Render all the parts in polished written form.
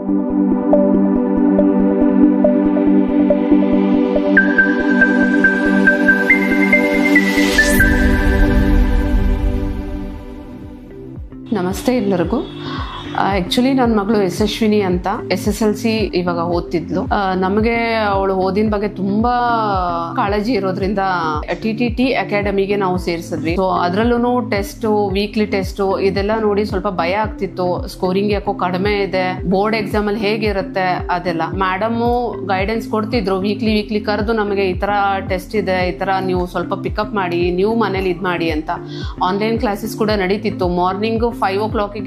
ನಮಸ್ತೆ ಎಲ್ಲರಿಗೂ. ಆ್ಯಕ್ಚುಲಿ ನನ್ನ ಮಗಳು ಯಶಸ್ವಿನಿ ಅಂತ SSLC ಇವಾಗ ಓದ್ತಿದ್ಲು. ನಮಗೆ ಅವಳು ಓದಿನ ಬಗ್ಗೆ ತುಂಬಾ ಕಾಳಜಿ ಇರೋದ್ರಿಂದ TTT ಅಕಾಡೆಮಿಗೆ ನಾವು ಸೇರಿಸಿದ್ವಿ. ಸೊ ಅದ್ರಲ್ಲೂ ಟೆಸ್ಟ್, ವೀಕ್ಲಿ ಟೆಸ್ಟ್ ಇದೆಲ್ಲ ನೋಡಿ ಸ್ವಲ್ಪ ಭಯ ಆಗ್ತಿತ್ತು. ಸ್ಕೋರಿಂಗ್ ಯಾಕೋ ಕಡಿಮೆ ಇದೆ, ಬೋರ್ಡ್ ಎಕ್ಸಾಮ್ ಅಲ್ಲಿ ಹೇಗಿರುತ್ತೆ ಅದೆಲ್ಲ. ಮೇಡಮ್ ಗೈಡೆನ್ಸ್ ಕೊಡ್ತಿದ್ರು, ವೀಕ್ಲಿ ಕರೆದು ನಮಗೆ ಈ ತರ ಟೆಸ್ಟ್ ಇದೆ, ಈ ತರ ನೀವು ಸ್ವಲ್ಪ ಪಿಕಪ್ ಮಾಡಿ, ನೀವು ಮನೇಲಿ ಇದ್ ಮಾಡಿ ಅಂತ. ಆನ್ಲೈನ್ ಕ್ಲಾಸಸ್ ಕೂಡ ನಡೀತಿತ್ತು. ಮಾರ್ನಿಂಗ್ 5 o'clock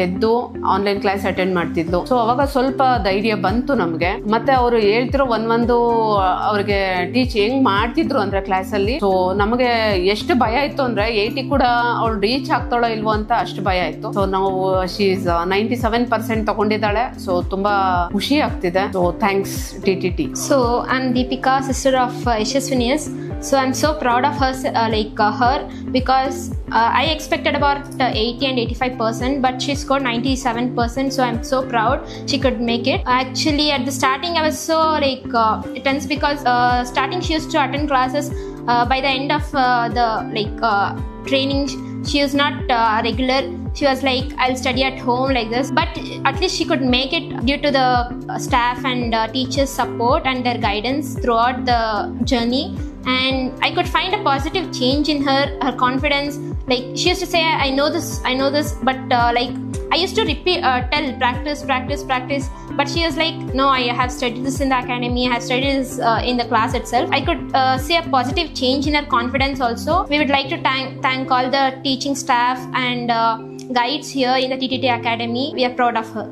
ಎದ್ದು ಆನ್ಲೈನ್ ಕ್ಲಾಸ್ ಅಟೆಂಡ್ ಮಾಡ್ತಿದ್ಲು. ಸೊ ಅವಾಗ ಸ್ವಲ್ಪ ಧೈರ್ಯ ಬಂತು ನಮ್ಗೆ. ಮತ್ತೆ ಅವರು ಹೇಳ್ತಿರೋ ಒಂದೊಂದು ಅವ್ರಿಗೆ ಟೀಚ್ ಹೆಂಗ್ ಮಾಡ್ತಿದ್ರು ಅಂದ್ರೆ ಕ್ಲಾಸ್ ಅಲ್ಲಿ. ಸೊ ನಮಗೆ ಎಷ್ಟು ಭಯ ಇತ್ತು ಅಂದ್ರೆ 80 ಕೂಡ ಅವಳು ರೀಚ್ ಆಗ್ತಾಳೋ ಇಲ್ವೋ ಅಂತ ಅಷ್ಟು ಭಯ ಇತ್ತು. ಸೊ ನಾವು ಶೀಸ್ 97% ತಗೊಂಡಿದ್ದಾಳೆ. ಸೊ ತುಂಬಾ ಖುಷಿ ಆಗ್ತಿದೆ. So thanks TTT. So I'm Deepika, sister of Yashaswini. So I'm so proud of her, her because I expected about 80 and 85%, but she scored 97%. So I'm so proud she could make it. Actually, at the starting, I was so tense because starting she used to attend classes. By the end of the training, she was not regular. She was like, I'll study at home like this. But at least she could make it due to the staff and teachers' support and their guidance throughout the journey. And I could find a positive change in her confidence. Like she used to say, I know this, but I used to repeat, tell, practice. But she was like, no, I have studied this in the academy. I have studied this in the class itself. I could see a positive change in her confidence also. We would like to thank all the teaching staff and guides here in the TTT Academy. We are proud of her.